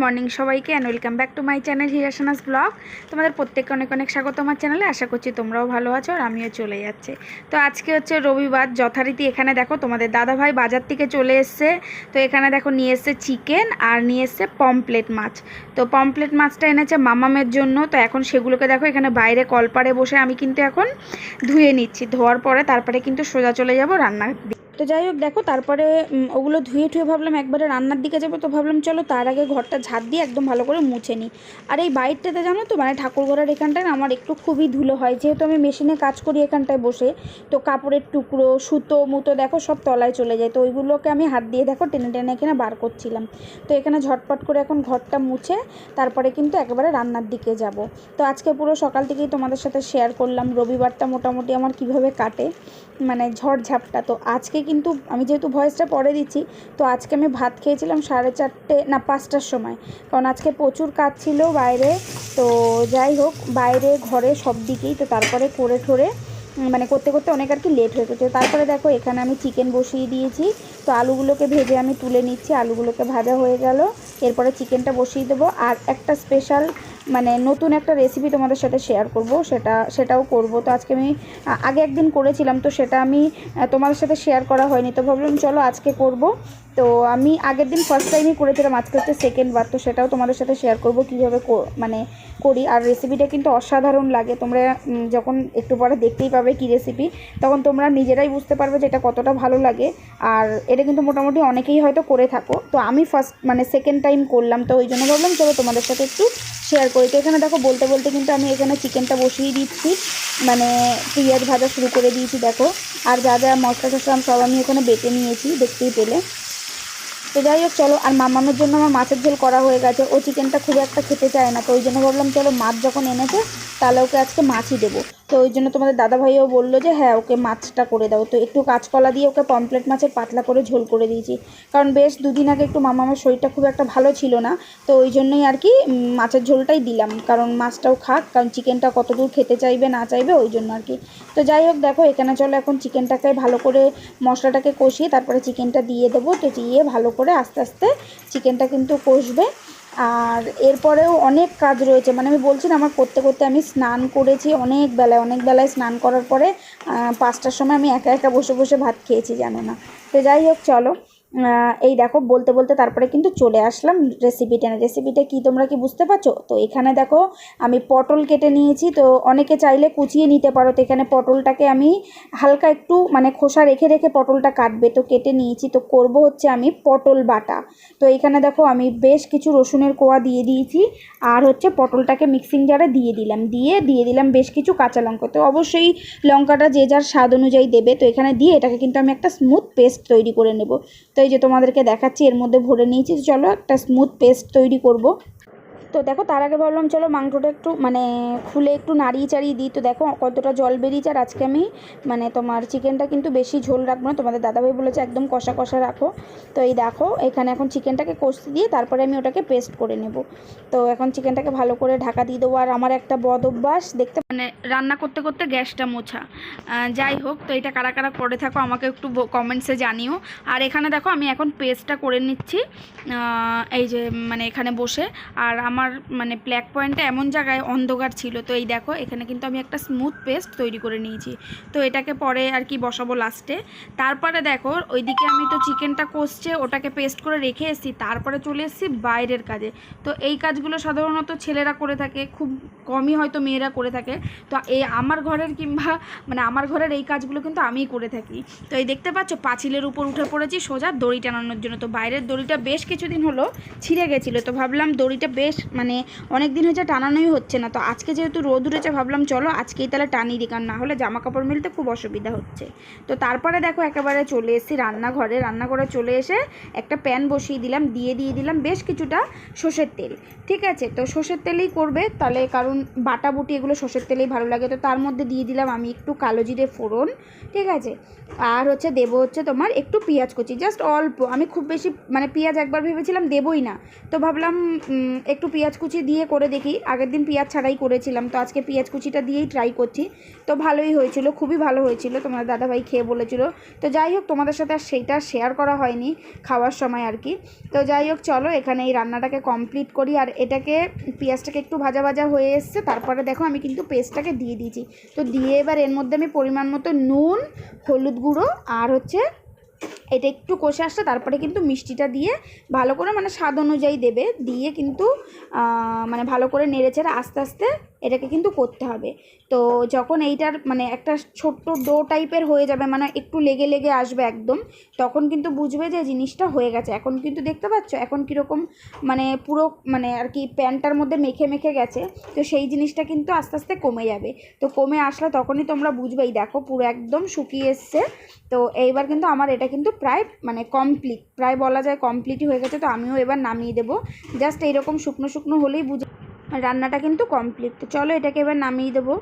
Morning সবাইকে and welcome back to my channel হিরাশানাস blog. তোমাদের প্রত্যেককে অনেক অনেক স্বাগত আমার চ্যানেলে। আশা করছি তোমরাও ভালো আছো আর আমিও চলে যাচ্ছি। তো আজকে হচ্ছে রবিবার, যথারীতি এখানে দেখো তোমাদের দাদাভাই বাজার থেকে চলে এসছে। তো এখানে দেখো নিয়ে এসছে চিকেন আর নিয়ে এসছে পমপ্লেট মাছ। তো পমপ্লেট মাছটা এনেছে মামামের জন্য। তো এখন সেগুলোকে দেখো এখানে বাইরে কলপারে বসে আমি কিন্তু এখন ধুয়ে নিচ্ছি। ধোয়ার পরে তারপরে কিন্তু সোজা চলে যাব রান্নার দিকে। তো যাই হোক দেখো তারপরে ওগুলো ধুয়ে ঠুয়ে ভাবলাম একবারে রান্নার দিকে যাবো। তো ভাবলাম চলো তার আগে ঘরটা ঝাড় দিয়ে একদম ভালো করে মুছে নিই। আর এই বাইরটাতে জানো তো মানে ঠাকুরঘরের এখানটায় না আমার একটু খুবই ধুলো হয়, যেহেতু আমি মেশিনে কাজ করি এখানটায় বসে। তো কাপড়ের টুকরো সুতো মুতো দেখো সব তলায় চলে যায়। তো ওইগুলোকে আমি হাত দিয়ে দেখো টেনে টেনে এখানে বার করছিলাম। তো এখানে ঝটপট করে এখন ঘরটা মুছে তারপরে কিন্তু একেবারে রান্নার দিকে যাব। তো আজকে পুরো সকাল থেকেই তোমাদের সাথে শেয়ার করলাম রবিবারটা মোটামুটি আমার কিভাবে কাটে, মানে ঝড়ঝাপটা। তো আজকে কিন্তু আমি যেহেতু ভয়েসটা পরে দিচ্ছি, তো আজকে আমি ভাত খেয়েছিলাম 5:30 সময়, কারণ আজকে প্রচুর কাজ ছিল বাইরে। তো যাই হোক বাইরে ঘরে সব দিকেই তো তারপরে করে ঠোরে মানে করতে করতে অনেক আর কি লেট হয়ে গেছে। তারপরে দেখো এখানে আমি চিকেন বসিয়ে দিয়েছি। তো আলুগুলোকে ভেজে আমি তুলে নিচ্ছি, আলুগুলোকে ভাজা হয়ে গেল, এরপরে চিকেনটা বসিয়ে দেবো। আর একটা স্পেশাল মানে নতুন একটা রেসিপি তোমাদের সাথে শেয়ার করব, সেটাও করব। তো আজকে আমি আগে একদিন করেছিলাম, তো সেটা আমি তোমাদের সাথে শেয়ার করা হয়নি, তো ভাবলাম চলো আজকে করব। তো আমি আগের দিন ফার্স্ট টাইমই করেছিলাম, আজকে হচ্ছে সেকেন্ড বার। তো সেটাও তোমাদের সাথে শেয়ার করব কীভাবে মানে করি। আর রেসিপিটা কিন্তু অসাধারণ লাগে, তোমরা যখন একটু পরে দেখতেই পাবে কী রেসিপি, তখন তোমরা নিজেরাই বুঝতে পারবে যে এটা কতটা ভালো লাগে। আর এটা কিন্তু মোটামুটি অনেকেই হয়তো করে থাকো, তো আমি ফার্স্ট মানে সেকেন্ড টাইম করলাম, তো ওই জন্য ভাবলাম চলো তোমাদের সাথে একটু শেয়ার করি। তো এখানে দেখো বলতে বলতে কিন্তু আমি এখানে চিকেনটা বসিয়ে দিচ্ছি, মানে পেঁয়াজ ভাজা শুরু করে দিয়েছি দেখো। আর যা যা মশলা টশলা সব আমি এখানে বেটে নিয়েছি, দেখতেই পেলে। তো যাই হোক চলো, আর মামামের জন্য আমার মাছের ঝোল করা হয়ে গেছে। ও চিকেনটা খুব একটা খেতে চায় না, তো ওই জন্য ভাবলাম চলো মাছ যখন এনেছে তাহলে ওকে আজকে মাছই দেবো। তো ওই জন্য তোমাদের দাদাভাইও বললো যে হ্যাঁ ওকে মাছটা করে দাও। তো একটু কাঁচকলা দিয়ে ওকে পমপ্লেট মাছের পাতলা করে ঝোল করে দিয়েছি, কারণ বেশ দুদিন আগে একটু মামামের শরীরটা খুব একটা ভালো ছিল না। তো ওই জন্যই আর কি মাছের ঝোলটাই দিলাম, কারণ মাছটাও খাক, কারণ চিকেনটা কতদূর খেতে চাইবে না চাইবে ওই জন্য আর কি। তো যাই হোক দেখো এখানে চলো এখন চিকেনটাকে ভালো করে মশলাটাকে কষিয়ে তারপরে চিকেনটা দিয়ে দেবো। তো দিয়ে ভালো করে আস্তে আস্তে চিকেনটা কিন্তু কষবে। আর এরপরেও অনেক কাজ রয়েছে, মানে আমি বলছি না আমার করতে করতে আমি স্নান করেছি অনেক বেলায় স্নান করার পরে 5টার সময় আমি একা একা বসে বসে ভাত খেয়েছি জানো না। তো যাই হোক চলো এই দেখো বলতে বলতে তারপরে কিন্তু চলে আসলাম রেসিপিটা কি তোমরা কি বুঝতে পারছো? তো এখানে দেখো আমি পটল কেটে নিয়েছি। তো অনেকে চাইলে কুচিয়ে নিতে পারো, তো এখানে পটলটাকে আমি হালকা একটু মানে খোসা রেখে রেখে পটলটা কাটবে, তো কেটে নিয়েছি। তো করব হচ্ছে আমি পটল বাটা। তো এখানে দেখো আমি বেশ কিছু রসুনের কোয়া দিয়ে দিয়েছি, আর হচ্ছে পটলটাকে মিক্সিং জারে দিয়ে দিলাম বেশ কিছু কাঁচা লঙ্কা। তো অবশ্যই লঙ্কাটা যে যার স্বাদ অনুযায়ী দেবে। তো এখানে দিয়ে এটাকে কিন্তু আমি একটা স্মুথ পেস্ট তৈরি করে নেব। তো এই যে তোমাদেরকে দেখাচ্ছি এর মধ্যে ভরে নিয়েছি, চলো একটা স্মুথ পেস্ট তৈরি করব। তো দেখো তার আগে ভাবলাম চলো মাংসটা একটু মানে খুলে একটু নাড়িয়ে চাড়িয়ে দিই। তো দেখো কতটা জল বেরিয়েছে। আর আজকে আমি মানে তোমার চিকেনটা কিন্তু বেশি ঝোল রাখবো না, তোমাদের দাদাভাই বলেছে একদম কষা কষা রাখো। তো এই দেখো এখানে এখন চিকেনটাকে কষতে দিয়ে তারপরে আমি ওটাকে পেস্ট করে নেব। তো এখন চিকেনটাকে ভালো করে ঢাকা দিয়ে দেবো। আর আমার একটা বদ অভ্যাস দেখতে মানে রান্না করতে করতে গ্যাসটা মোছা। যাই হোক, তো এটা কারা কারা করে থাকো আমাকে একটু কমেন্টসে জানিও। আর এখানে দেখো আমি এখন পেস্টটা করে নিচ্ছি এই যে মানে এখানে বসে। আর আমার মানে ব্ল্যাক পয়েন্টটা এমন জায়গায় অন্ধকার ছিল, তো এই দেখো এখানে কিন্তু আমি একটা স্মুথ পেস্ট তৈরি করে নিয়েছি। তো এটাকে পরে আর কি বসাবো লাস্টে। তারপরে দেখো ওইদিকে আমি তো চিকেনটা কষছে ওটাকে পেস্ট করে রেখে এসেছি, তারপরে চলে এসেছি বাইরের কাজে। তো এই কাজগুলো সাধারণত ছেলেরা করে থাকে, খুব কমই হয়তো মেয়েরা করে থাকে। তো এই আমার ঘরের কিংবা মানে আমার ঘরের এই কাজগুলো কিন্তু আমিই করে থাকি। তো এই দেখতে পাচ্ছ পাঁচিলের উপর উঠে পড়েছি সোজা দড়ি টানানোর জন্য। তো বাইরের দড়িটা বেশ কিছুদিন হলো ছিঁড়ে গেছিলো, তো ভাবলাম দড়িটা বেশ মানে অনেক দিন হয়েছে টানানোই হচ্ছে না। তো আজকে যেহেতু রোদ উঠেছে ভাবলাম চলো আজকেই তাহলে টানিয়ে দিই, কারণ না হলে জামা কাপড় মিলতে খুব অসুবিধা হচ্ছে। তো তারপরে দেখো একেবারে চলে এসেছি রান্নাঘরে চলে এসে একটা প্যান বসিয়ে দিলাম, দিয়ে দিলাম বেশ কিছুটা সর্ষের তেল। ঠিক আছে, তো সর্ষের তেলেই করবে তাহলে, কারণ বাটা বুটি এগুলো সর্ষের তেলেই ভালো লাগে। তো তার মধ্যে দিয়ে দিলাম আমি একটু কালো জিরে ফোড়ন। ঠিক আছে, আর হচ্ছে দেবো হচ্ছে তোমার একটু পেঁয়াজ কুচি, জাস্ট অল্প। আমি খুব বেশি মানে পেঁয়াজ একবার ভেবেছিলাম দেবই না, তো ভাবলাম একটু পেঁয়াজ কুচি দিয়ে করে দেখি, আগের দিন পেঁয়াজ ছাড়াই করেছিলাম, তো আজকে পেঁয়াজ কুচিটা দিয়েই ট্রাই করছি। তো ভালোই হয়েছিল, খুবই ভালো হয়েছিল, তোমাদের দাদাভাই খেয়ে বলেছিল। তো যাই হোক, তোমাদের সাথে আর সেইটা শেয়ার করা হয়নি খাওয়ার সময় আর কি। তো যাই হোক, চলো এখানে এই রান্নাটাকে কমপ্লিট করি। আর এটাকে পেঁয়াজটাকে একটু ভাজা ভাজা হয়ে এসছে, তারপরে দেখো আমি কিন্তু পেস্টটাকে দিয়ে দিয়েছি। তো দিয়ে এবার এর মধ্যে আমি পরিমাণ মতো নুন, হলুদ গুঁড়ো আর হচ্ছে এটা একটু কষে আসছে, তারপরে কিন্তু মিষ্টিটা দিয়ে ভালো করে মানে স্বাদ অনুযায়ী দেবে, দিয়ে কিন্তু মানে ভালো করে নেড়েচেড়ে আস্তে আস্তে এটাকে কিন্তু করতে হবে। তো যখন এইটার মানে একটা ছোট্ট ডো টাইপের হয়ে যাবে, মানে একটু লেগে লেগে আসবে একদম, তখন কিন্তু বুঝবে যে জিনিসটা হয়ে গেছে। এখন কিন্তু দেখতে পাচ্ছ এখন কীরকম মানে পুরো মানে আর কি প্যানটার মধ্যে মেখে মেখে গেছে। তো সেই জিনিসটা কিন্তু আস্তে আস্তে কমে যাবে। তো কমে আসলে তখনই তোমরা বুঝবেই, দেখো পুরো একদম শুকিয়ে এসছে। তো এইবার কিন্তু আমার এটা কিন্তু প্রায় মানে কমপ্লিট, প্রায় বলা যায় কমপ্লিটই হয়ে গেছে। তো আমিও এবার নামিয়ে দেবো। জাস্ট এইরকম শুকনো শুকনো হলেই রান্নাটা কিন্তু কমপ্লিট। তো চলো এটাকে এবার নামিয়ে দেবো।